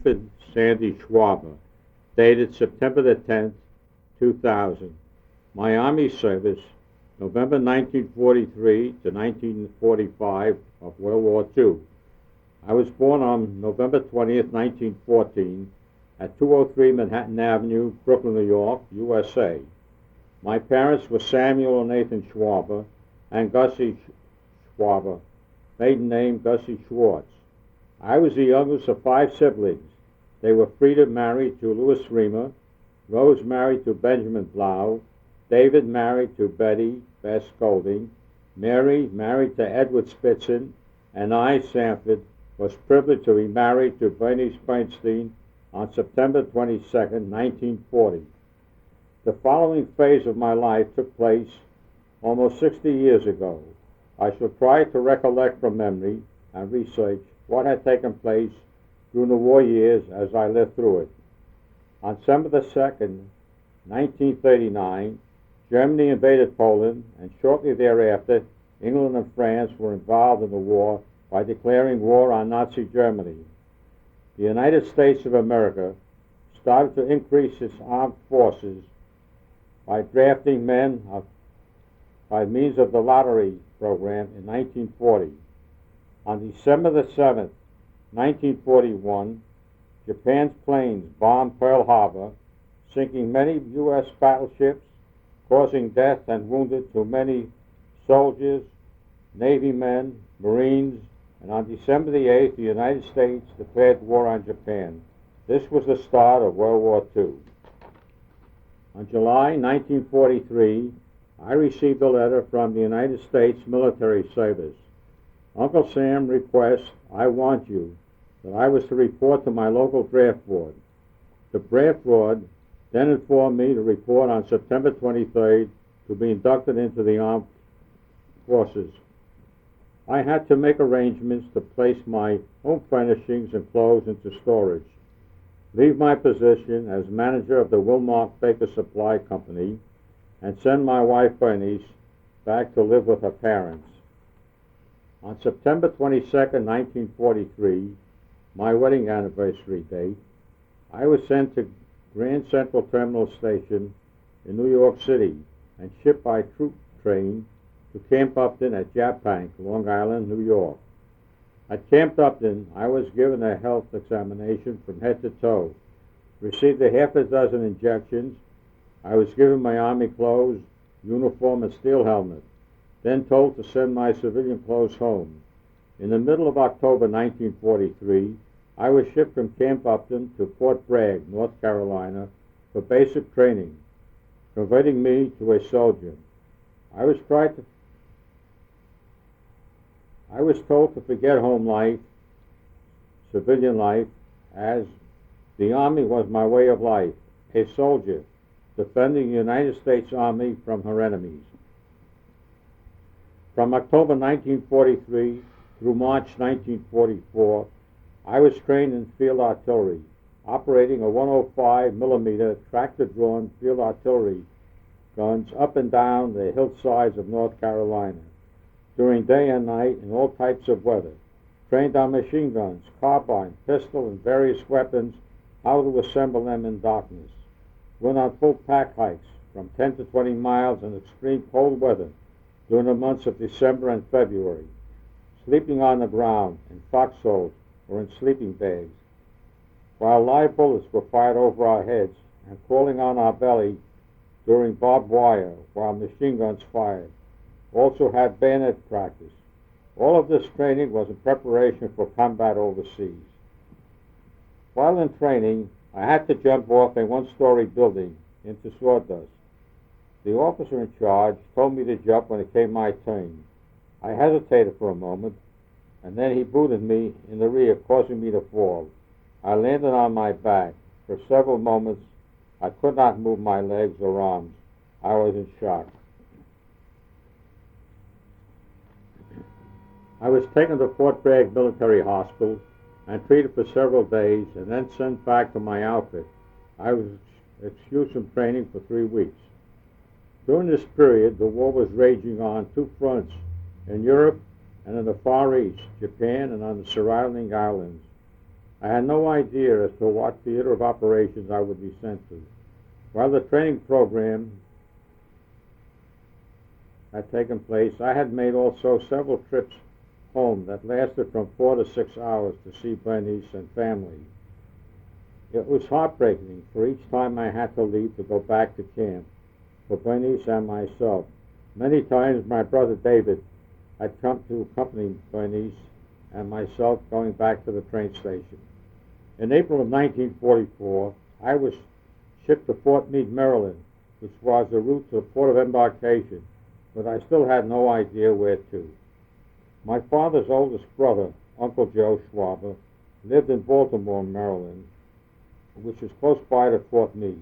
Sanford Sandy Schwaber, dated September the 10th, 2000. My Army service, November 1943 to 1945 of World War II. I was born on November 20th, 1914, at 203 Manhattan Avenue, Brooklyn, New York, USA. My parents were Samuel and Nathan Schwaber and Gussie Schwaber, maiden name Gussie Schwartz. I was the youngest of 5 siblings. They were Frida married to Louis Reamer, Rose married to Benjamin Blau, David married to Betty Bess Golding, Mary married to Edward Spitzin, and I, Sanford, was privileged to be married to Bernice Bernstein on September 22, 1940. The following phase of my life took place almost 60 years ago. I shall try to recollect from memory and research what had taken place during the war years as I lived through it. On December the 2nd, 1939, Germany invaded Poland, and shortly thereafter, England and France were involved in the war by declaring war on Nazi Germany. The United States of America started to increase its armed forces by drafting men by means of the lottery program in 1940. On December the 7th, 1941, Japan's planes bombed Pearl Harbor, sinking many U.S. battleships, causing death and wounded to many soldiers, Navy men, Marines, and on December the 8th, the United States declared war on Japan. This was the start of World War II. On July 1943, I received a letter from the United States Military Service. Uncle Sam requests, I want you, that I was to report to my local draft board. The draft board then informed me to report on September 23rd to be inducted into the armed forces. I had to make arrangements to place my home furnishings and clothes into storage, leave my position as manager of the Wilmark Baker Supply Company, and send my wife Bernice back to live with her parents. On September 22, 1943, my wedding anniversary date, I was sent to Grand Central Terminal Station in New York City and shipped by troop train to Camp Upton at Japank, Long Island, New York. At Camp Upton, I was given a health examination from head to toe, received a half a dozen injections. I was given my Army clothes, uniform, and steel helmet, then told to send my civilian clothes home. In the middle of October 1943, I was shipped from Camp Upton to Fort Bragg, North Carolina, for basic training, converting me to a soldier. I was told to forget home life, civilian life, as the Army was my way of life, a soldier, defending the United States Army from her enemies. From October 1943 through March 1944, I was trained in field artillery, operating a 105 millimeter tractor-drawn field artillery guns up and down the hillsides of North Carolina, during day and night in all types of weather, trained on machine guns, carbine, pistol, and various weapons, how to assemble them in darkness. Went on full pack hikes from 10 to 20 miles in extreme cold weather during the months of December and February, sleeping on the ground, in foxholes, or in sleeping bags, while live bullets were fired over our heads, and crawling on our belly during barbed wire while machine guns fired. Also had bayonet practice. All of this training was in preparation for combat overseas. While in training, I had to jump off a one-story building into sawdust. The officer in charge told me to jump when it came my turn. I hesitated for a moment, and then he booted me in the rear, causing me to fall. I landed on my back. For several moments, I could not move my legs or arms. I was in shock. I was taken to Fort Bragg Military Hospital and treated for several days, and then sent back to my outfit. I was excused from training for 3 weeks. During this period, the war was raging on 2 fronts, in Europe and in the Far East, Japan, and on the surrounding islands. I had no idea as to what theater of operations I would be sent to. While the training program had taken place, I had made also several trips home that lasted from 4 to 6 hours to see Bernice and family. It was heartbreaking, for each time I had to leave to go back to camp for Bernice and myself. Many times my brother David had come to accompany Bernice and myself going back to the train station. In April of 1944, I was shipped to Fort Meade, Maryland, which was the route to the port of embarkation, but I still had no idea where to. My father's oldest brother, Uncle Joe Schwaber, lived in Baltimore, Maryland, which was close by to Fort Meade.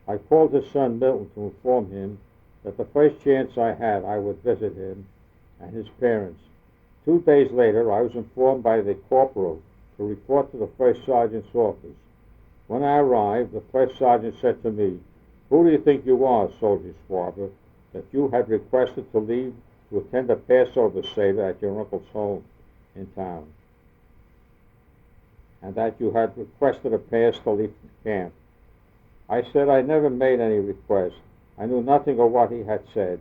I called his son Milton to inform him that the first chance I had, I would visit him and his parents. 2 days later, I was informed by the corporal to report to the first sergeant's office. When I arrived, the first sergeant said to me, "Who do you think you are, Soldier Schwaber, that you had requested to leave to attend a Passover Seder at your uncle's home in town, and that you had requested a pass to leave camp?" I said I never made any request. I knew nothing of what he had said.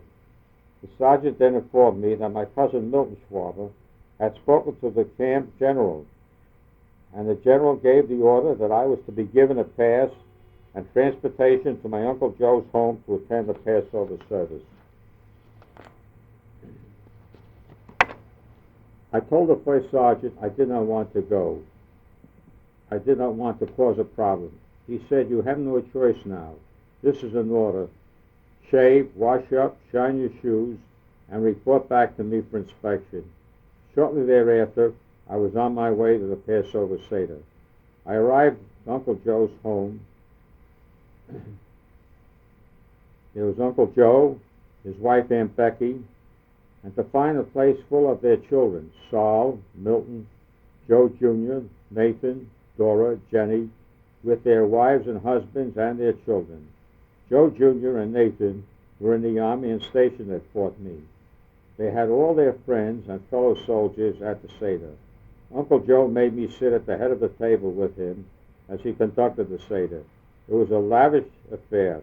The sergeant then informed me that my cousin Milton Schwaber had spoken to the camp general, and the general gave the order that I was to be given a pass and transportation to my Uncle Joe's home to attend the Passover service. I told the first sergeant I did not want to go. I did not want to cause a problem. He said, "You have no choice now. This is an order. Shave, wash up, shine your shoes, and report back to me for inspection." Shortly thereafter, I was on my way to the Passover Seder. I arrived at Uncle Joe's home. There was Uncle Joe, his wife Aunt Becky, and to find a place full of their children, Saul, Milton, Joe Jr., Nathan, Dora, Jenny, with their wives and husbands and their children. Joe Jr. and Nathan were in the Army and stationed at Fort Meade. They had all their friends and fellow soldiers at the Seder. Uncle Joe made me sit at the head of the table with him as he conducted the Seder. It was a lavish affair.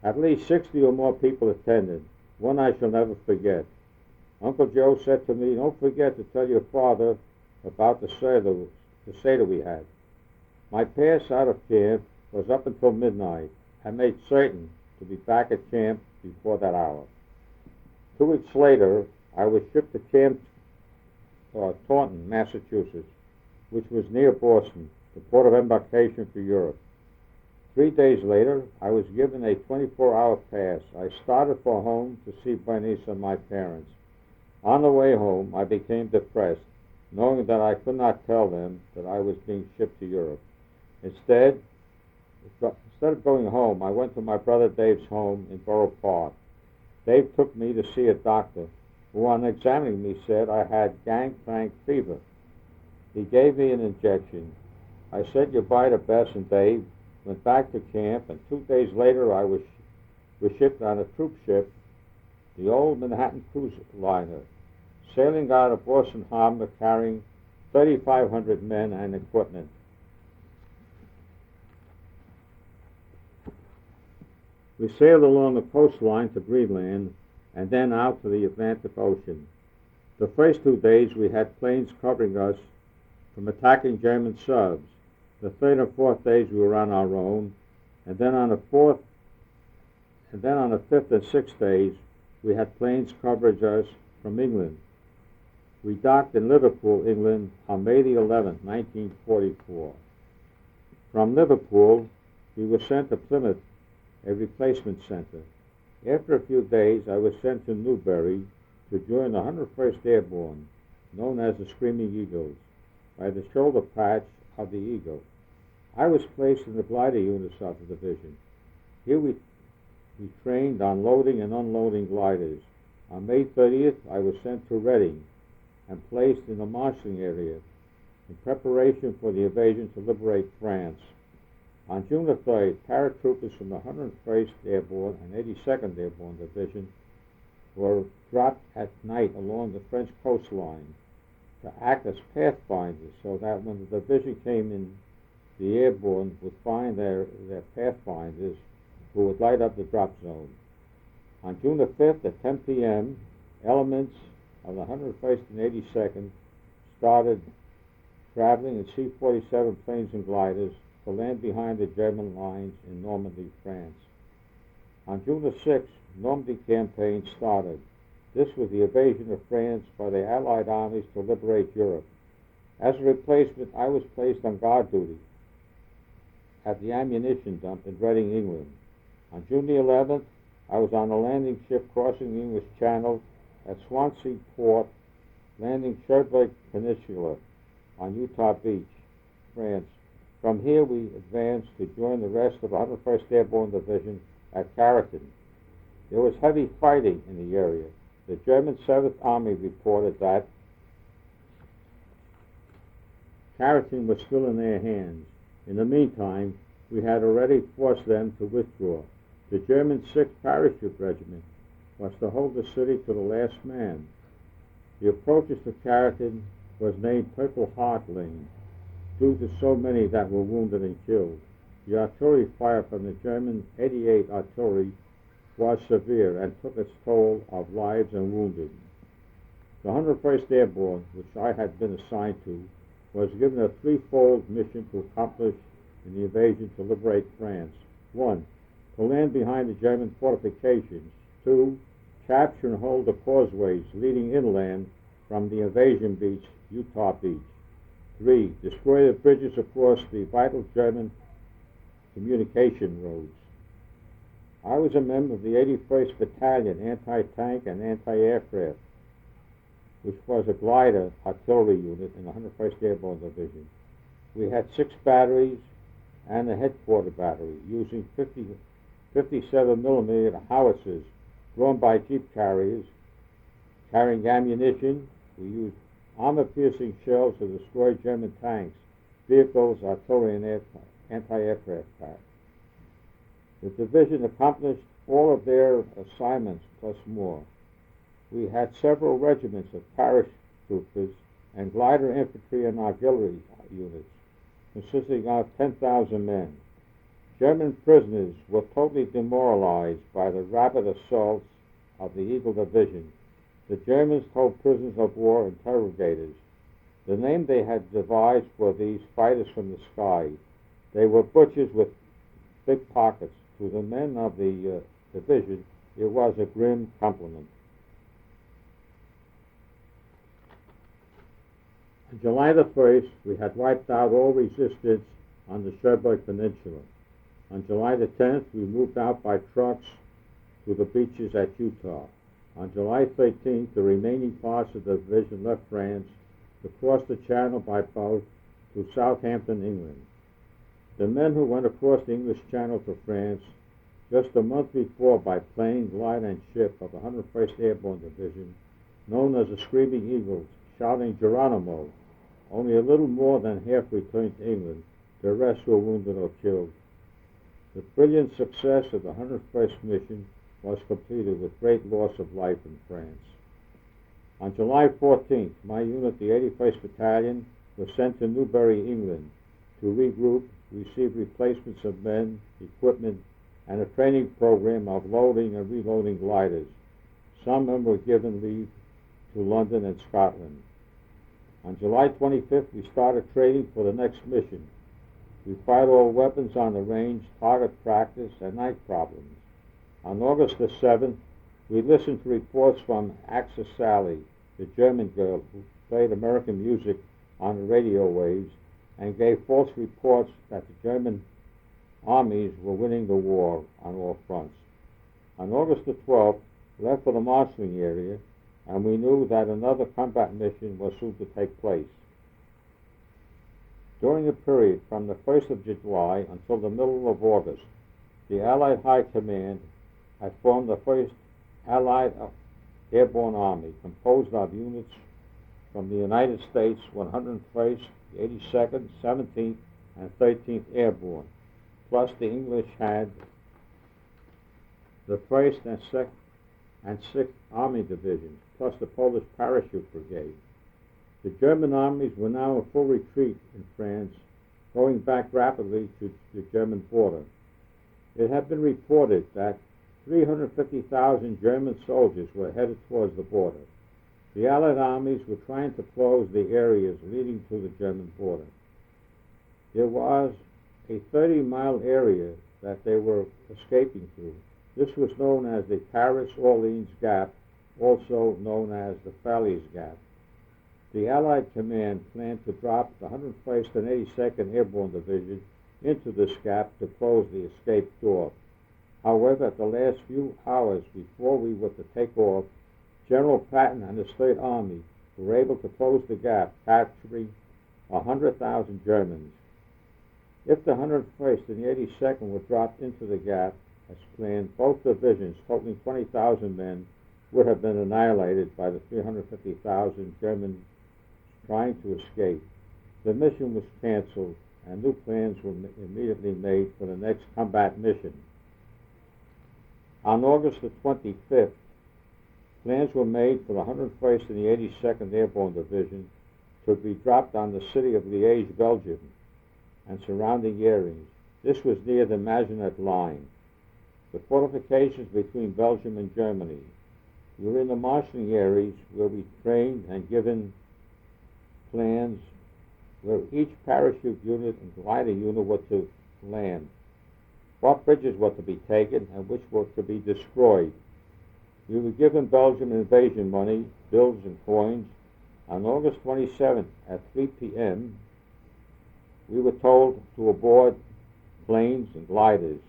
At least 60 or more people attended, one I shall never forget. Uncle Joe said to me, "Don't forget to tell your father about the Seder we had." My pass out of camp was up until midnight. I made certain to be back at camp before that hour. 2 weeks later, I was shipped to Camp Taunton, Massachusetts, which was near Boston, the port of embarkation for Europe. 3 days later, I was given a 24-hour pass. I started for home to see Bernice and my parents. On the way home, I became depressed, knowing that I could not tell them that I was being shipped to Europe. Instead of going home, I went to my brother Dave's home in Borough Park. Dave took me to see a doctor, who on examining me said I had gang-plank fever. He gave me an injection. I said goodbye to Bess and Dave, went back to camp, and 2 days later I was shipped on a troop ship, the old Manhattan cruise liner, sailing out of Boston Harbor carrying 3,500 men and equipment. We sailed along the coastline to Greenland and then out to the Atlantic Ocean. The first 2 days we had planes covering us from attacking German subs. The third and fourth days we were on our own, and then on the fifth and sixth days we had planes covering us from England. We docked in Liverpool, England on May the 11th, 1944. From Liverpool we were sent to Plymouth, a replacement center. After a few days, I was sent to Newbury to join the 101st Airborne, known as the Screaming Eagles, by the shoulder patch of the Eagle. I was placed in the glider units of the division. Here we trained on loading and unloading gliders. On May 30th, I was sent to Reading and placed in the marshalling area in preparation for the invasion to liberate France. On June the 3rd, paratroopers from the 101st Airborne and 82nd Airborne Division were dropped at night along the French coastline. to act as pathfinders so that when the division came in, the airborne would find their pathfinders who would light up the drop zone. On June the 5th at 10 p.m., elements of the 101st and 82nd started traveling in C-47 planes and gliders to land behind the German lines in Normandy, France. On June the 6th, Normandy campaign started. This was the invasion of France by the Allied armies to liberate Europe. As a replacement, I was placed on guard duty at the ammunition dump in Reading, England. On June the 11th, I was on a landing ship crossing the English Channel at Swansea Port, landing Cherbourg Peninsula on Utah Beach, France. From here, we advanced to join the rest of the 101st Airborne Division at Carrollton. There was heavy fighting in the area. The German 7th Army reported that Carrollton was still in their hands. In the meantime, we had already forced them to withdraw. The German 6th Parachute Regiment was to hold the city to the last man. The approaches to Carrollton was named Purple Heart Lane due to so many that were wounded and killed. The artillery fire from the German 88 artillery was severe and took its toll of lives and wounded. The 101st Airborne, which I had been assigned to, was given a threefold mission to accomplish in the invasion to liberate France. 1. To land behind the German fortifications. 2. Capture and hold the causeways leading inland from the invasion beach, Utah Beach. 3. Destroy the bridges across the vital German communication roads. I was a member of the 81st Battalion Anti-Tank and Anti-Aircraft, which was a glider artillery unit in the 101st Airborne Division. We had 6 batteries and a headquarter battery using 57 millimeter howitzers drawn by jeep carriers carrying ammunition. We used armor-piercing shells to destroy German tanks, vehicles, artillery, and anti-aircraft craft. The division accomplished all of their assignments plus more. We had several regiments of paratroopers and glider infantry and auxiliary units, consisting of 10,000 men. German prisoners were totally demoralized by the rapid assaults of the Eagle Division. The Germans told prisoners of war interrogators the name they had devised for these fighters from the sky. They were butchers with big pockets. To the men of the division, it was a grim compliment. On July the 1st, we had wiped out all resistance on the Cherbourg Peninsula. On July the 10th, we moved out by trucks to the beaches at Utah. On July 13th, the remaining parts of the division left France to cross the Channel by boat to Southampton, England. The men who went across the English Channel to France just a month before by plane, glide, and ship of the 101st Airborne Division, known as the Screaming Eagles, shouting Geronimo. Only a little more than half returned to England. The rest were wounded or killed. The brilliant success of the 101st mission was completed with great loss of life in France. On July 14th, my unit, the 81st Battalion, was sent to Newbury, England, to regroup, receive replacements of men, equipment, and a training program of loading and reloading gliders. Some men were given leave to London and Scotland. On July 25th, we started training for the next mission. We fired all weapons on the range, target practice, and night problems. On August the 7th, we listened to reports from Axis Sally, the German girl who played American music on the radio waves and gave false reports that the German armies were winning the war on all fronts. On August the 12th, we left for the marshalling area, and we knew that another combat mission was soon to take place. During the period from the 1st of July until the middle of August, the Allied High Command had formed the 1st Allied Airborne Army, composed of units from the United States, 101st, 82nd, 17th, and 13th Airborne, plus the English had the 1st and 2nd and 6th Army Divisions, plus the Polish Parachute Brigade. The German armies were now in full retreat in France, going back rapidly to the German border. It had been reported that 350,000 German soldiers were headed towards the border. The Allied armies were trying to close the areas leading to the German border. There was a 30-mile area that they were escaping through. This was known as the Paris-Orleans Gap, also known as the Falaise Gap. The Allied command planned to drop the 101st and 82nd Airborne Division into this gap to close the escape door. However, at the last few hours before we were to take off, General Patton and his Third Army were able to close the gap, capturing 100,000 Germans. If the 101st and the 82nd were dropped into the gap as planned, both divisions, totaling 20,000 men, would have been annihilated by the 350,000 Germans trying to escape. The mission was canceled, and new plans were immediately made for the next combat mission. On August the 25th, plans were made for the 101st and the 82nd Airborne Division to be dropped on the city of Liège, Belgium, and surrounding areas. This was near the Maginot Line, the fortifications between Belgium and Germany. We were in the marshalling areas where we trained and given plans where each parachute unit and glider unit were to land, what bridges were to be taken and which were to be destroyed. We were given Belgian invasion money, bills and coins. On August 27th at 3 p.m., we were told to aboard planes and gliders.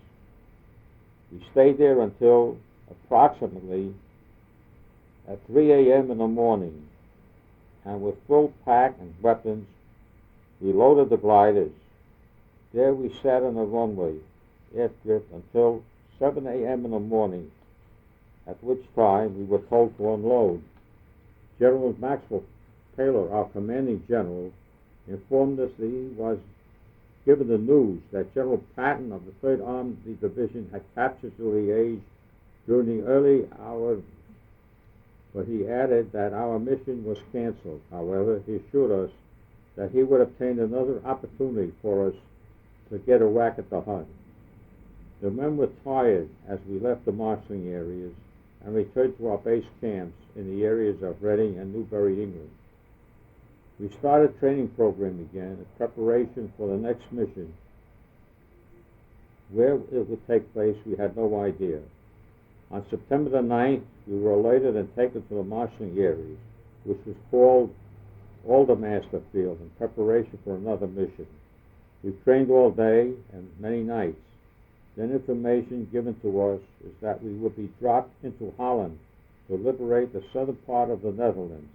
We stayed there until approximately at 3 a.m. in the morning, and with full pack and weapons, we loaded the gliders. There we sat on the runway, airstrip, until 7 a.m. in the morning, at which time we were told to unload. General Maxwell Taylor, our commanding general, informed us that he was given the news that General Patton of the 3rd Army Division had captured Liège during the early hour, but he added that our mission was canceled. However, he assured us that he would obtain another opportunity for us to get a whack at the Hun. The men were tired as we left the marshalling areas and returned to our base camps in the areas of Reading and Newbury, England. We started training program again in preparation for the next mission. Where it would take place, we had no idea. On September the 9th, we were alerted and taken to the marshalling areas, which was called Aldermaster Field, in preparation for another mission. We trained all day and many nights. Then information given to us is that we would be dropped into Holland to liberate the southern part of the Netherlands.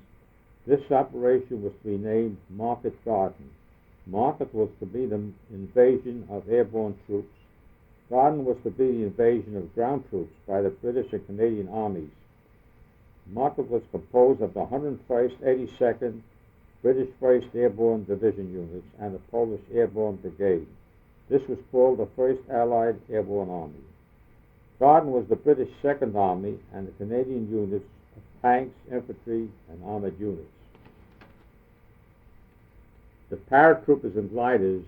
This operation was to be named Market Garden. Market was to be the invasion of airborne troops. Garden was to be the invasion of ground troops by the British and Canadian armies. Market was composed of the 101st, 82nd, British 1st Airborne Division units and the Polish Airborne Brigade. This was called the 1st Allied Airborne Army. Garden was the British 2nd Army and the Canadian units of tanks, infantry, and armored units. The paratroopers and gliders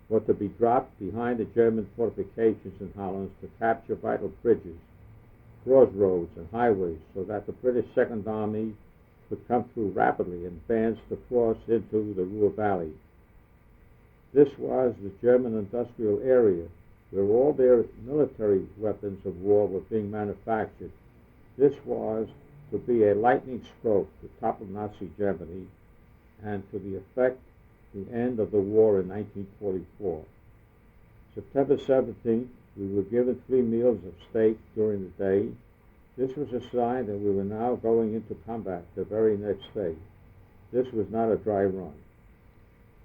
were to be dropped behind the German fortifications in Holland to capture vital bridges, crossroads, and highways so that the British 2nd Army could come through rapidly and advance to cross into the Ruhr Valley. This was the German industrial area where all their military weapons of war were being manufactured. This was to be a lightning stroke to topple Nazi Germany and to the effect the end of the war in 1944. September 17th, we were given 3 meals of steak during the day. This was a sign that we were now going into combat the very next day. This was not a dry run.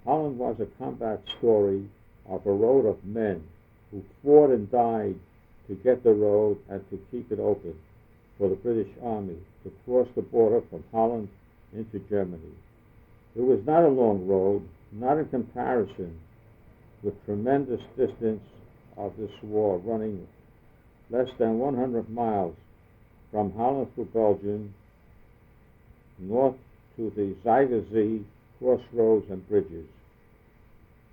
Holland was a combat story of a road of men who fought and died to get the road and to keep it open for the British Army to cross the border from Holland into Germany. It was not a long road, not in comparison with tremendous distance of this war, running less than 100 miles from Holland through Belgium, north to to the Zyger Z crossroads and bridges.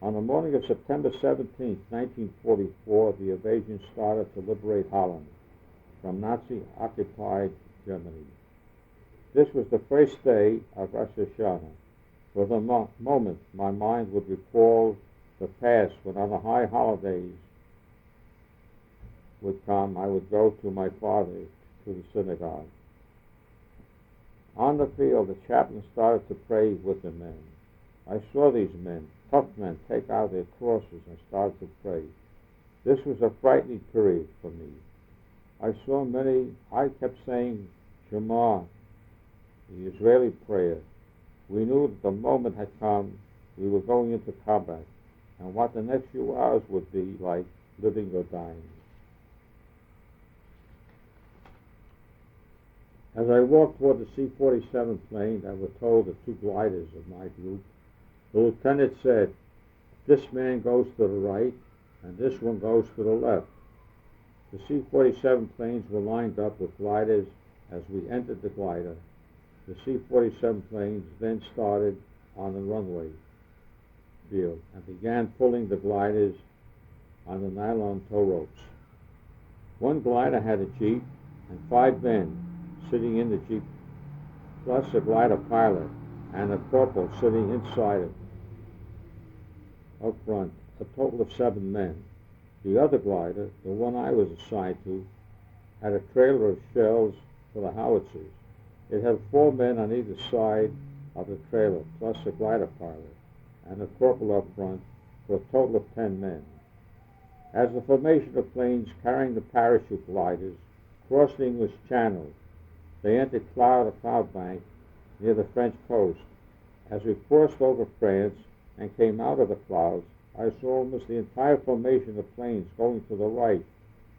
On the morning of September 17, 1944, the invasion started to liberate Holland from Nazi-occupied Germany. This was the first day of Rosh Hashanah. For the moment, my mind would recall the past when on the high holidays would come, I would go to my father to the synagogue. On the field, the chaplain started to pray with the men. I saw these men, tough men, take out their crosses and start to pray. This was a frightening period for me. I saw many, I kept saying, Shema, the Israeli prayer. We knew that the moment had come, we were going into combat, and what the next few hours would be like, living or dying. As I walked toward the C-47 plane that were told the two gliders of my group, the lieutenant said, this man goes to the right, and this one goes to the left. The C-47 planes were lined up with gliders as we entered the glider. The C-47 planes then started on the runway field and began pulling the gliders on the nylon tow ropes. One glider had a jeep and 5 men sitting in the jeep, plus a glider pilot and a corporal sitting inside it, up front, a total of 7 men. The other glider, the one I was assigned to, had a trailer of shells for the howitzers. It had 4 men on either side of the trailer, plus a glider pilot and a corporal up front, for a total of 10 men. As the formation of planes carrying the parachute gliders crossed the English Channel, they entered Cloud Bank near the French coast. As we crossed over France and came out of the clouds, I saw almost the entire formation of planes going to the right,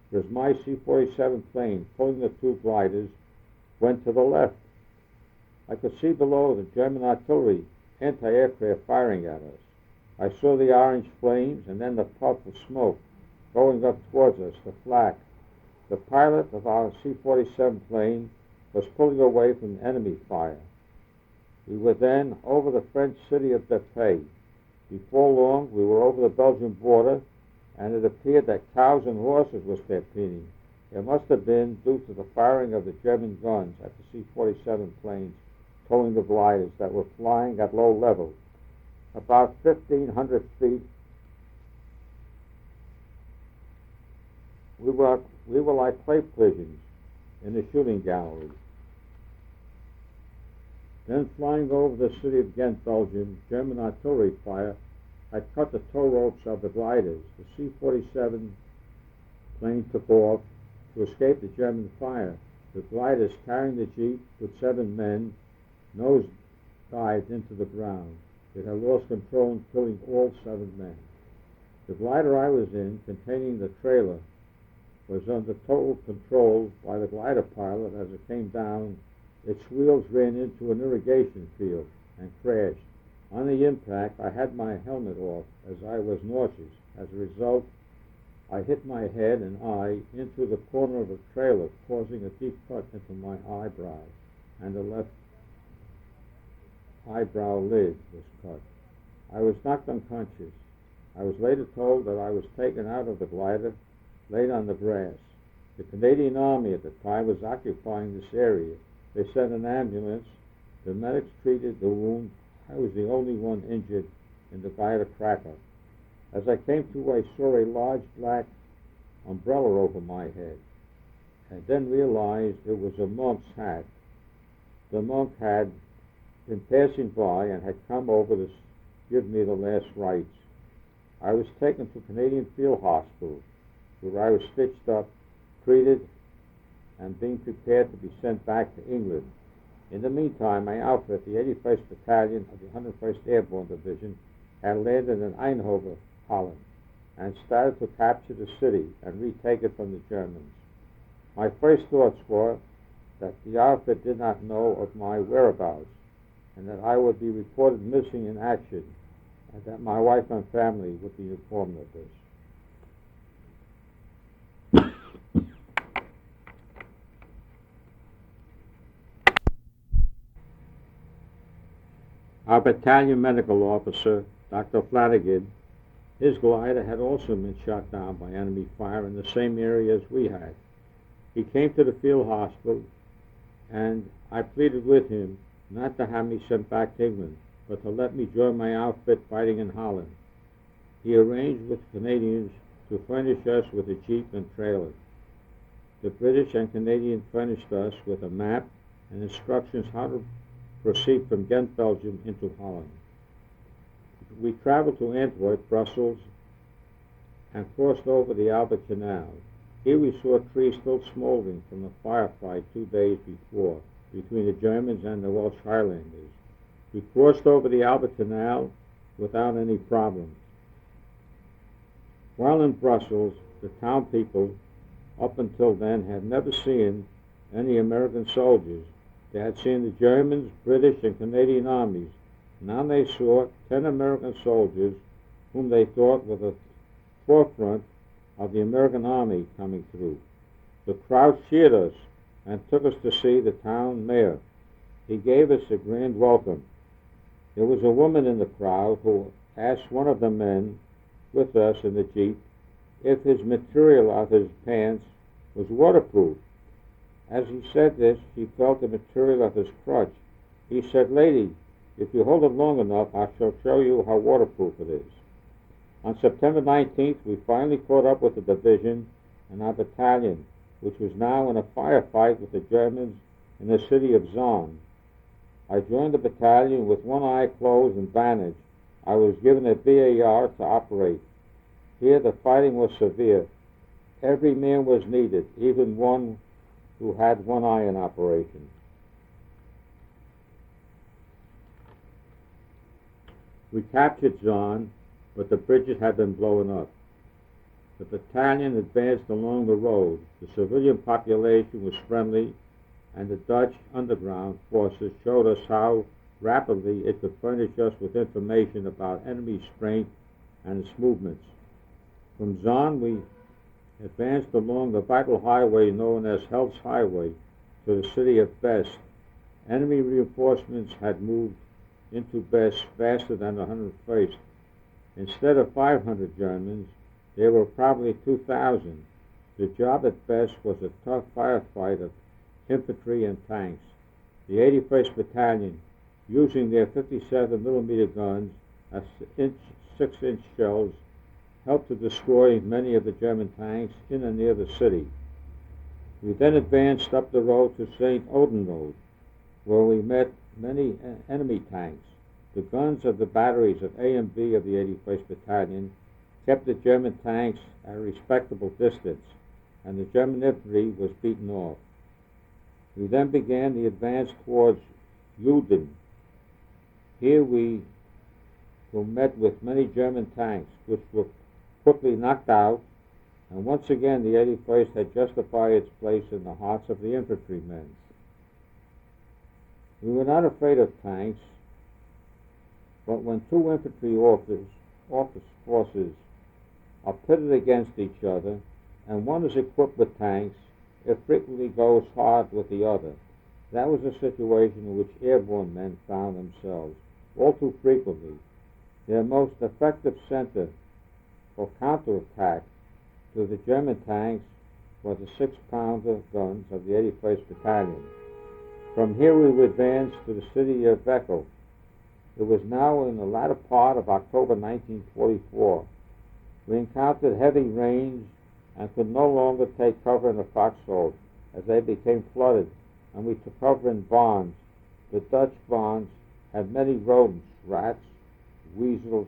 whereas my C-47 plane, pulling the 2 gliders, went to the left. I could see below the German artillery anti-aircraft firing at us. I saw the orange flames and then the puff of smoke going up towards us, the flak. The pilot of our C-47 plane was pulling away from enemy fire. We were then over the French city of Bepay. Before long, we were over the Belgian border, and it appeared that cows and horses were stampeding. It must have been due to the firing of the German guns at the C-47 planes towing the gliders that were flying at low level, about 1,500 feet. We were like clay pigeons in the shooting gallery. Then flying over the city of Ghent, Belgium, German artillery fire had cut the tow ropes of the gliders. The C-47 plane took off to escape the German fire. The gliders carrying the jeep with 7 men nose dived into the ground. It had lost control and killing all 7 men. The glider I was in, containing the trailer, was under total control by the glider pilot. As it came down, its wheels ran into an irrigation field and crashed. On the impact, I had my helmet off as I was nauseous. As a result, I hit my head and eye into the corner of a trailer, causing a deep cut into my eyebrow, and the left eyebrow lid was cut. I was knocked unconscious. I was later told that I was taken out of the glider, laid on the grass. The Canadian Army at the time was occupying this area. They sent an ambulance. The medics treated the wound. I was the only one injured in the glider cracker. As I came to, I saw a large black umbrella over my head, and then realized it was a monk's hat. The monk had been passing by and had come over to give me the last rites. I was taken to Canadian Field Hospital, where I was stitched up, treated, and being prepared to be sent back to England. In the meantime, my outfit, the 81st Battalion of the 101st Airborne Division, had landed in Eindhoven, Holland, and started to capture the city and retake it from the Germans. My first thoughts were that the outfit did not know of my whereabouts, and that I would be reported missing in action, and that my wife and family would be informed of this. Our battalion medical officer, Dr. Flanagan, his glider had also been shot down by enemy fire in the same area as we had. He came to the field hospital, and I pleaded with him not to have me sent back to England, but to let me join my outfit fighting in Holland. He arranged with Canadians to furnish us with a jeep and trailer. The British and Canadians furnished us with a map and instructions how to proceed from Ghent, Belgium into Holland. We traveled to Antwerp, Brussels, and crossed over the Albert Canal. Here we saw trees still smoldering from the firefight 2 days before between the Germans and the Welsh Highlanders. We crossed over the Albert Canal without any problems. While in Brussels, the town people, up until then, had never seen any American soldiers. They had seen the Germans, British, and Canadian armies. Now they saw 10 American soldiers whom they thought were the forefront of the American army coming through. The crowd cheered us and took us to see the town mayor. He gave us a grand welcome. There was a woman in the crowd who asked one of the men with us in the jeep if his material of his pants was waterproof. As he said this, he felt the material of his crutch. He said, "Lady, if you hold it long enough, I shall show you how waterproof it is." On September 19th, we finally caught up with the division and our battalion, which was now in a firefight with the Germans in the city of Zon. I joined the battalion with one eye closed and bandaged. I was given a VAR to operate. Here the fighting was severe. Every man was needed, even one who had one eye in operation. We captured Zon, but the bridges had been blown up. The battalion advanced along the road. The civilian population was friendly, and the Dutch underground forces showed us how rapidly it could furnish us with information about enemy strength and its movements. From Zon, we advanced along the vital highway known as Hell's Highway to the city of Best. Enemy reinforcements had moved into Best faster than the 101st. Instead of 500 Germans, there were probably 2,000. The job at Best was a tough firefight of infantry and tanks. The 81st Battalion, using their 57mm guns as 6-inch shells, helped to destroy many of the German tanks in and near the city. We then advanced up the road to St. Odenwald, where we met many enemy tanks. The guns of the batteries of A and B of the 81st Battalion kept the German tanks at a respectable distance, and the German infantry was beaten off. We then began the advance towards Uden. Here we were met with many German tanks, which were quickly knocked out, and once again the 81st had justified its place in the hearts of the infantrymen. We were not afraid of tanks, but when two infantry forces are pitted against each other, and one is equipped with tanks, it frequently goes hard with the other. That was a situation in which airborne men found themselves all too frequently. Their most effective center for counterattack to the German tanks were the 6-pounder guns of the 81st Battalion. From here we would advance to the city of Vechel. It was now in the latter part of October 1944. We encountered heavy rains and could no longer take cover in the foxholes as they became flooded, and we took cover in barns. The Dutch barns had many rodents, rats, weasels,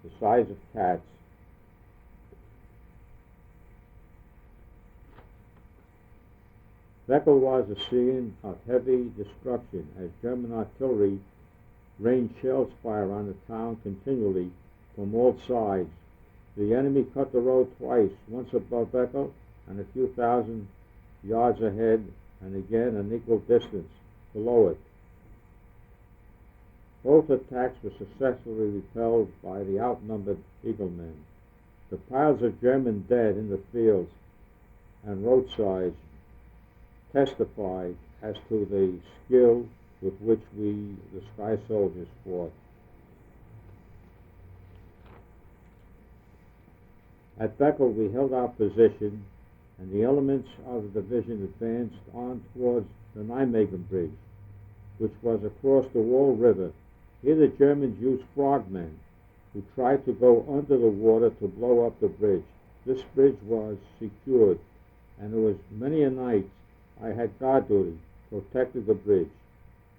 the size of cats. Vechel was a scene of heavy destruction as German artillery rained shells fire on the town continually from all sides. The enemy cut the road twice, once above Vechel and a few thousand yards ahead, and again an equal distance below it. Both attacks were successfully repelled by the outnumbered Eaglemen. The piles of German dead in the fields and roadsides testified as to the skill with which the Sky Soldiers, fought. At Beckel, we held our position, and the elements of the division advanced on towards the Nijmegen Bridge, which was across the Wall River. Here the Germans used frogmen, who tried to go under the water to blow up the bridge. This bridge was secured, and it was many a night I had guard duty, protected the bridge.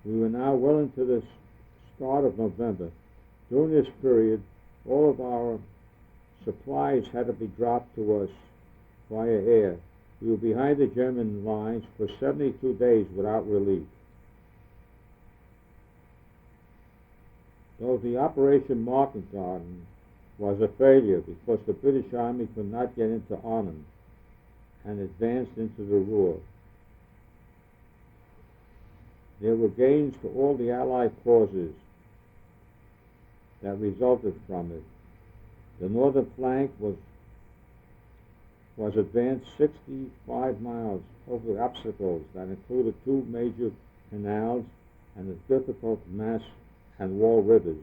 We were now well into the start of November. During this period, all of our supplies had to be dropped to us via air. We were behind the German lines for 72 days without relief. Though the Operation Market Garden was a failure because the British Army could not get into Arnhem and advanced into the Ruhr, there were gains to all the Allied causes that resulted from it. The northern flank was advanced 65 miles over obstacles that included two major canals and the difficult Maas and Wall rivers.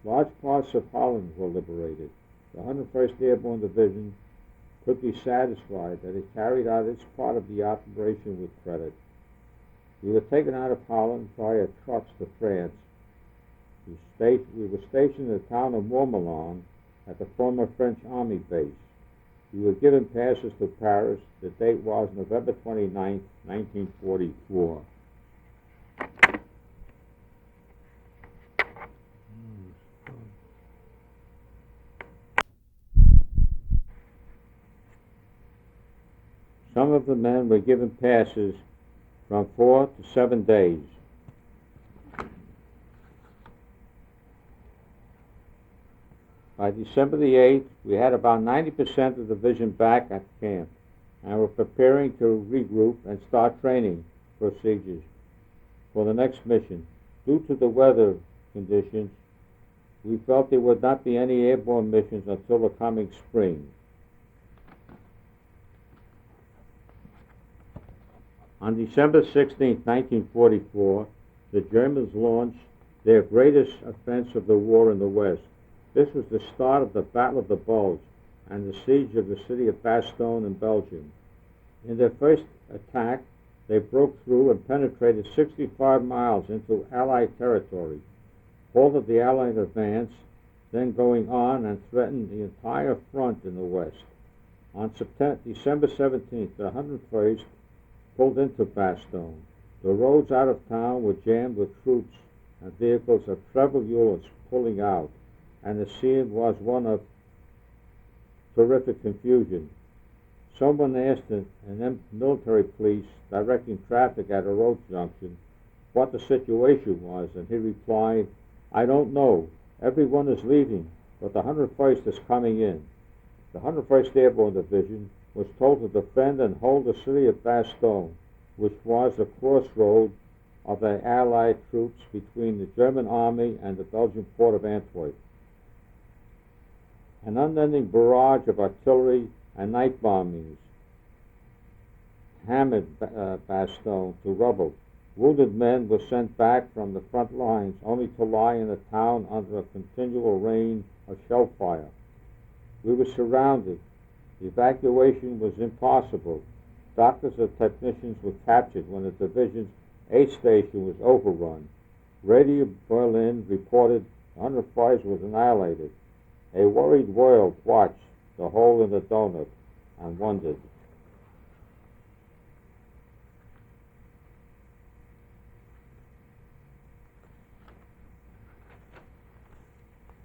Large parts of Holland were liberated. The 101st Airborne Division could be satisfied that it carried out its part of the operation with credit. We were taken out of Holland via trucks to France. We were stationed in the town of Mourmelon at the former French Army base. We were given passes to Paris. The date was November 29, 1944. Some of the men were given passes from 4 to 7 days. By December the 8th, we had about 90% of the division back at camp, and were preparing to regroup and start training procedures for the next mission. Due to the weather conditions, we felt there would not be any airborne missions until the coming spring. On December 16, 1944, the Germans launched their greatest offense of the war in the West. This was the start of the Battle of the Bulge and the siege of the city of Bastogne in Belgium. In their first attack, they broke through and penetrated 65 miles into Allied territory, halted the Allied advance, then going on and threatened the entire front in the West. On December 17th, the 101st pulled into Bastogne. The roads out of town were jammed with troops and vehicles of treble units pulling out, and the scene was one of terrific confusion. Someone asked an military police directing traffic at a road junction what the situation was, and he replied, "I don't know. Everyone is leaving, but the 101st is coming in." The 101st Airborne Division was told to defend and hold the city of Bastogne, which was the crossroad of the Allied troops between the German army and the Belgian port of Antwerp. An unending barrage of artillery and night bombings hammered Bastogne to rubble. Wounded men were sent back from the front lines only to lie in the town under a continual rain of shell fire. We were surrounded. The evacuation was impossible. Doctors and technicians were captured when the division's aid station was overrun. Radio Berlin reported the 105th was annihilated. A worried world watched the hole in the donut and wondered.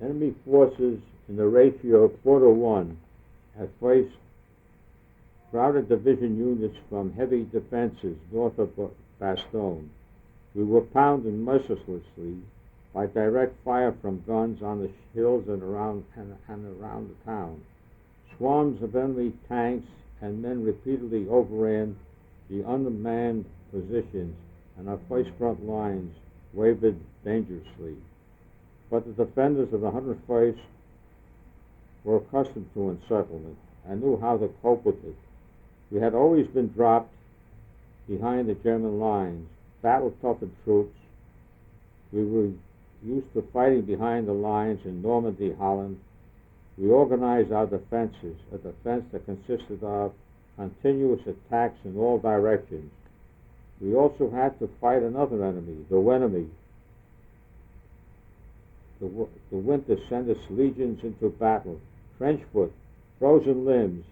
Enemy forces in the ratio of 4 to 1 had faced routed division units from heavy defenses north of Bastogne. We were pounded mercilessly by direct fire from guns on the hills and around the town. Swarms of enemy tanks and men repeatedly overran the unmanned positions, and our first front lines wavered dangerously. But the defenders of the 101st were accustomed to encirclement and knew how to cope with it. We had always been dropped behind the German lines, battle-toughened troops We were used to fighting behind the lines in Normandy, Holland. We organized our defenses, a defense that consisted of continuous attacks in all directions. We also had to fight another enemy, the enemy. The winter sent its legions into battle. Trench foot, frozen limbs,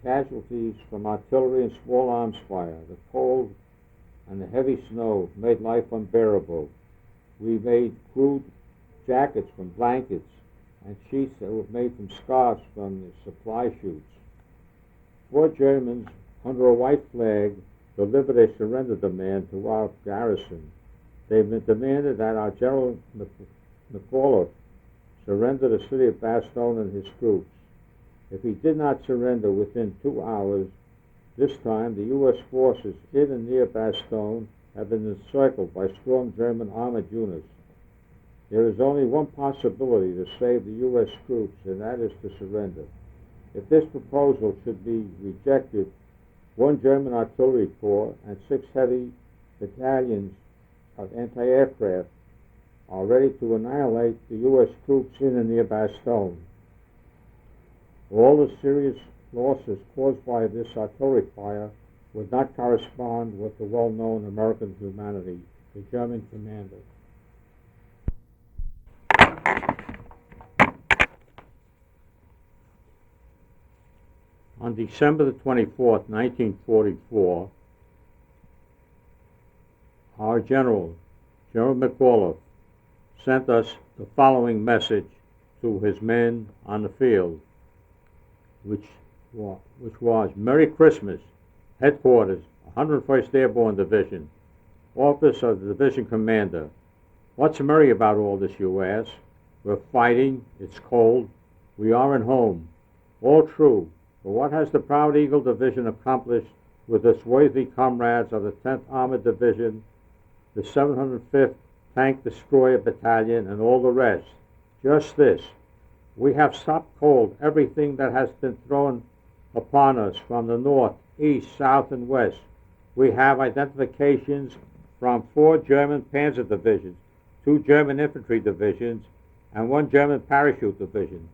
casualties from artillery and small arms fire. The cold and the heavy snow made life unbearable. We made crude jackets from blankets and sheets that were made from scarves from the supply chutes. 4 Germans, under a white flag, delivered a surrender demand to our garrison. They demanded that our General McAuliffe surrender the city of Bastogne and his troops. If he did not surrender within 2 hours, this time the U.S. forces in and near Bastogne have been encircled by strong German armored units. There is only one possibility to save the U.S. troops, and that is to surrender. If this proposal should be rejected, 1 German artillery corps and 6 heavy battalions of anti-aircraft are ready to annihilate the U.S. troops in and near Bastogne. All the serious losses caused by this artillery fire would not correspond with the well-known American humanity, the German commander. On December the 24th, 1944, our General McAuliffe, sent us the following message to his men on the field, which was, Merry Christmas, Headquarters, 101st Airborne Division, Office of the Division Commander. What's merry about all this, you ask? We're fighting, it's cold, we aren't home. All true, but what has the Proud Eagle Division accomplished with its worthy comrades of the 10th Armored Division, the 705th Tank Destroyer Battalion, and all the rest? Just this: we have stopped cold everything that has been thrown upon us from the north, east, south, and west. We have identifications from 4 German Panzer Divisions, 2 German Infantry Divisions, and 1 German Parachute Division.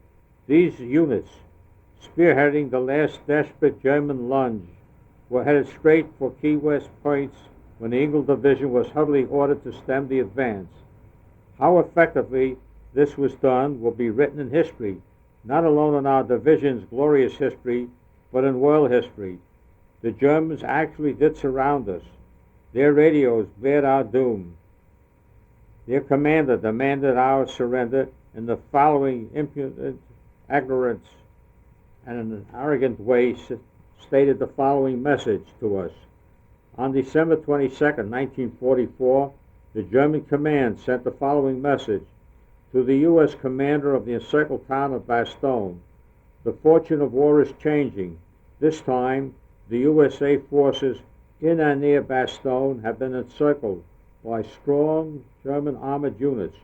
These units, spearheading the last desperate German lunge, were headed straight for Key West points when the Eagle Division was hurriedly ordered to stem the advance. How effectively this was done will be written in history, not alone in our division's glorious history, but in world history. The Germans actually did surround us. Their radios bared our doom. Their commander demanded our surrender in the following impudent ignorance and in an arrogant way stated the following message to us. On December 22nd, 1944, the German command sent the following message to the U.S. commander of the encircled town of Bastogne. The fortune of war is changing. This time, the USA forces in and near Bastogne have been encircled by strong German armored units.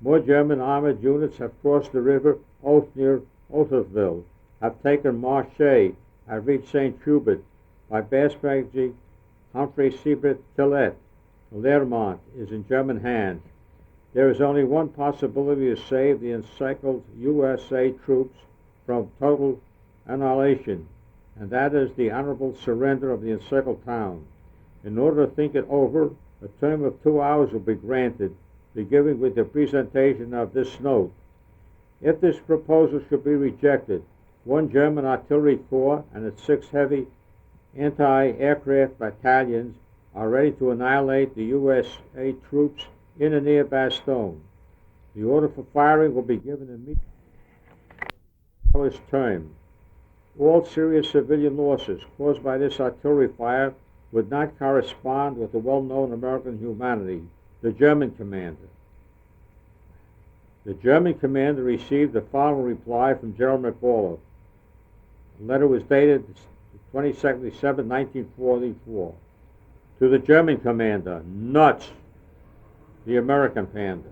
More German armored units have crossed the river Oath near Otheville, have taken Marseille, have reached St. Hubert. By Basse-Belgique, Humphrey Siebert Tillet, Lermont is in German hands. There is only one possibility to save the encircled USA troops from total annihilation, and that is the honorable surrender of the encircled town. In order to think it over, a term of 2 hours will be granted, beginning with the presentation of this note. If this proposal should be rejected, 1 German artillery corps and its 6 heavy anti-aircraft battalions are ready to annihilate the USA troops in and near Bastogne. The order for firing will be given immediately. Hours term. All serious civilian losses caused by this artillery fire would not correspond with the well-known American humanity, the German commander. The German commander received the following reply from General McAuliffe. The letter was dated 22nd December 1944. To the German commander, nuts, the American panda.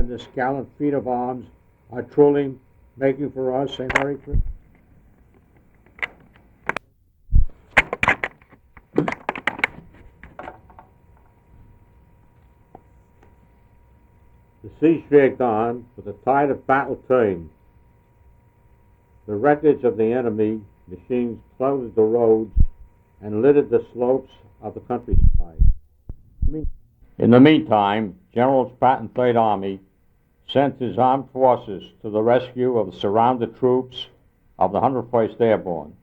and this gallant feat of arms are truly making for us a Merry Christmas. The siege dragged on, but the tide of battle turned. The wreckage of the enemy machines clouded the roads and littered the slopes of the countryside. In the meantime, General Patton's Third Army sent his armed forces to the rescue of the surrounded troops of the 101st Airborne.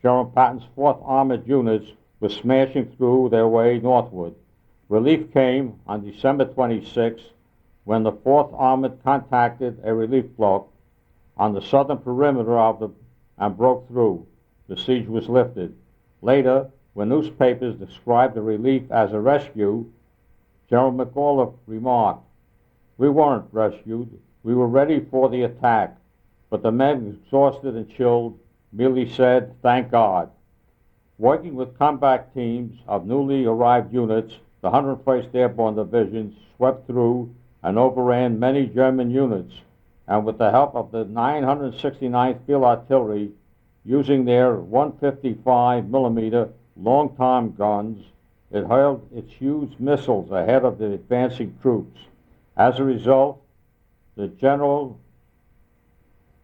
General Patton's 4th Armored units were smashing through their way northward. Relief came on December 26, when the 4th Armored contacted a relief block on the southern perimeter and broke through. The siege was lifted. Later, when newspapers described the relief as a rescue, General McAuliffe remarked, "We weren't rescued. We were ready for the attack." But the men, exhausted and chilled, merely said, "Thank God." Working with combat teams of newly arrived units, the 101st Airborne Division swept through and overran many German units, and with the help of the 969th Field Artillery, using their 155 millimeter long-time guns, it hurled its huge missiles ahead of the advancing troops. As a result, the General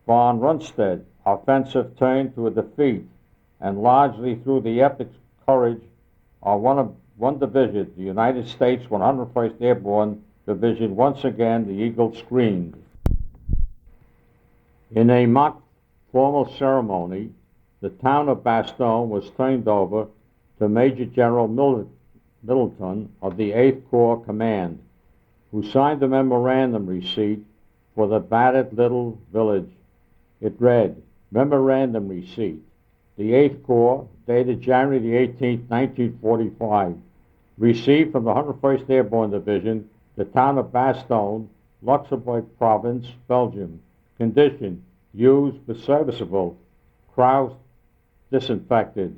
von Rundstedt offensive turned to a defeat, and largely through the epic courage of one division, the United States 101st Airborne Division, once again the Eagle screamed. In a mock formal ceremony, the town of Bastogne was turned over to Major General Middleton of the 8th Corps Command, who signed a memorandum receipt for the battered little village. It read, "Memorandum receipt. The 8th Corps, dated January the 18th, 1945, received from the 101st Airborne Division, the town of Bastogne, Luxembourg Province, Belgium. Condition: used but serviceable. Kraus disinfected."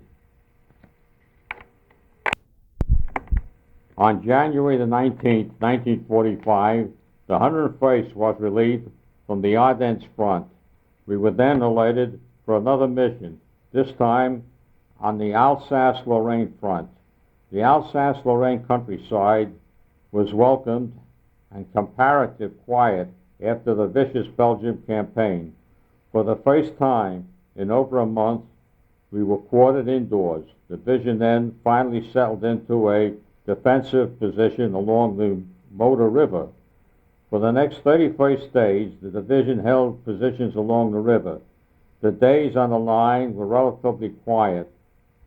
On January the 19th, 1945, the 101st was relieved from the Ardennes front. We were then alerted for another mission, this time on the Alsace-Lorraine front. The Alsace-Lorraine countryside was welcomed and comparative quiet after the vicious Belgian campaign. For the first time in over a month, we were quartered indoors. The division then finally settled into a defensive position along the Moder River. For the next 31st days, the division held positions along the river. The days on the line were relatively quiet.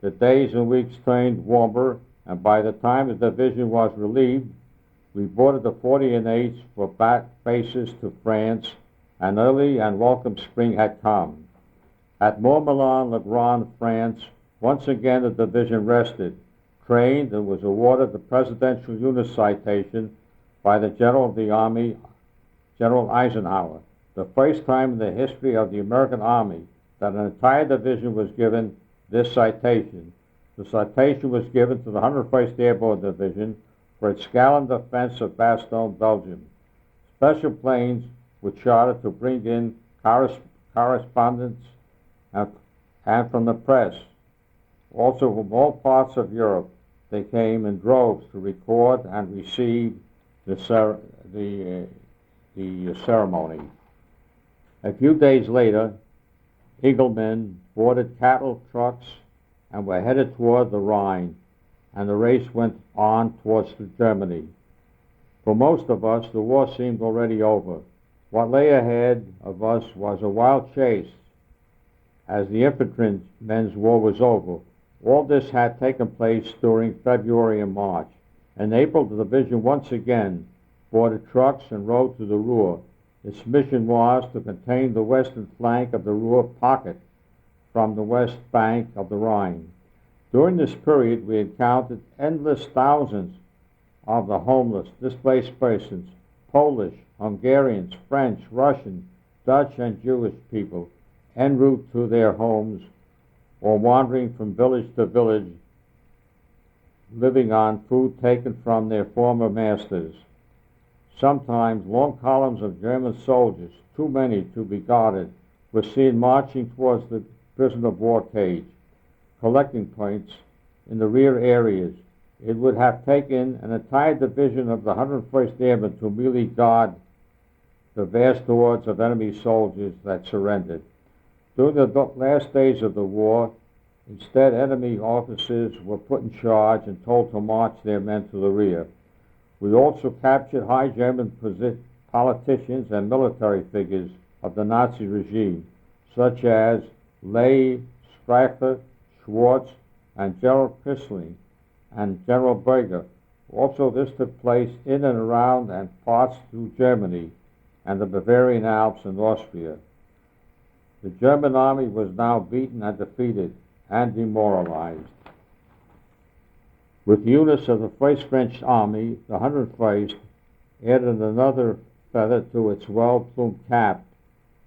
The days and weeks turned warmer, and by the time the division was relieved, we boarded the 48s for back bases to France, and early and welcome spring had come. At Montmelon-le-Grand, France, once again the division rested, trained, and was awarded the Presidential Unit Citation by the General of the Army, General Eisenhower, the first time in the history of the American Army that an entire division was given this citation. The citation was given to the 101st Airborne Division for its gallant defense of Bastogne, Belgium. Special planes were chartered to bring in correspondents and from the press. Also from all parts of Europe, they came in droves to record and receive the ceremony. A few days later, Eaglemen boarded cattle trucks and were headed toward the Rhine, and the race went on towards Germany. For most of us, the war seemed already over. What lay ahead of us was a wild chase, as the infantrymen's war was over. All this had taken place during February and March. In April, the division once again boarded trucks and rode to the Ruhr. Its mission was to contain the western flank of the Ruhr pocket from the west bank of the Rhine. During this period, we encountered endless thousands of the homeless, displaced persons, Polish, Hungarians, French, Russian, Dutch, and Jewish people, en route to their homes or wandering from village to village, living on food taken from their former masters. Sometimes long columns of German soldiers, too many to be guarded, were seen marching towards the prisoner of war cage, collecting points in the rear areas. It would have taken an entire division of the 101st Airmen to merely guard the vast hordes of enemy soldiers that surrendered. During the last days of the war, instead, enemy officers were put in charge and told to march their men to the rear. We also captured high German politicians and military figures of the Nazi regime, such as Ley, Strache, Schwartz, and General Kissling and General Berger. Also, this took place in and around and parts through Germany and the Bavarian Alps and Austria. The German army was now beaten and defeated and demoralized. With units of the 1st French Army, the 101st added another feather to its well-plumed cap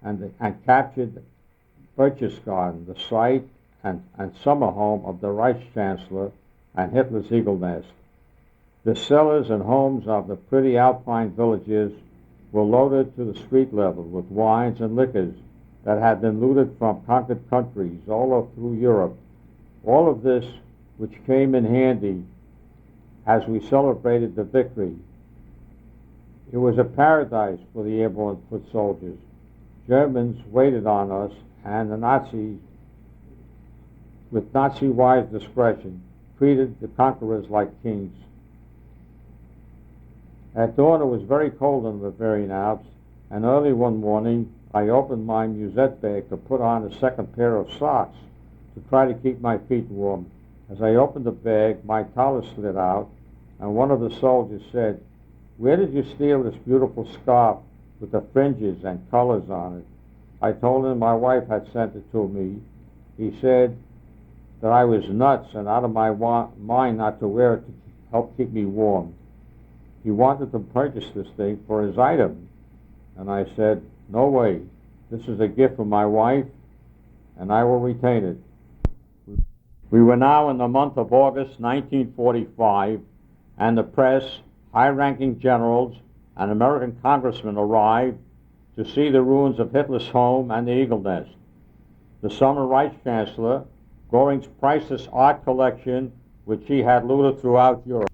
and captured Berchtesgaden, the site and summer home of the Reichschancellor and Hitler's eagle nest. The cellars and homes of the pretty alpine villages were loaded to the street level with wines and liquors that had been looted from conquered countries all through Europe. All of this, which came in handy as we celebrated the victory. It was a paradise for the airborne foot soldiers. Germans waited on us, and the Nazis, with Nazi-wise discretion, treated the conquerors like kings. At dawn, it was very cold in the Bavarian Alps, and early one morning, I opened my musette bag to put on a second pair of socks to try to keep my feet warm. As I opened the bag, my collar slid out, and one of the soldiers said, "Where did you steal this beautiful scarf with the fringes and colors on it?" I told him my wife had sent it to me. He said that I was nuts and out of my mind not to wear it to help keep me warm. He wanted to purchase this thing for his item, and I said, "No way. This is a gift from my wife, and I will retain it." We were now in the month of August 1945, and the press, high-ranking generals, and American congressmen arrived to see the ruins of Hitler's home and the eagle nest. The summer Reich Chancellor, Göring's priceless art collection, which he had looted throughout Europe.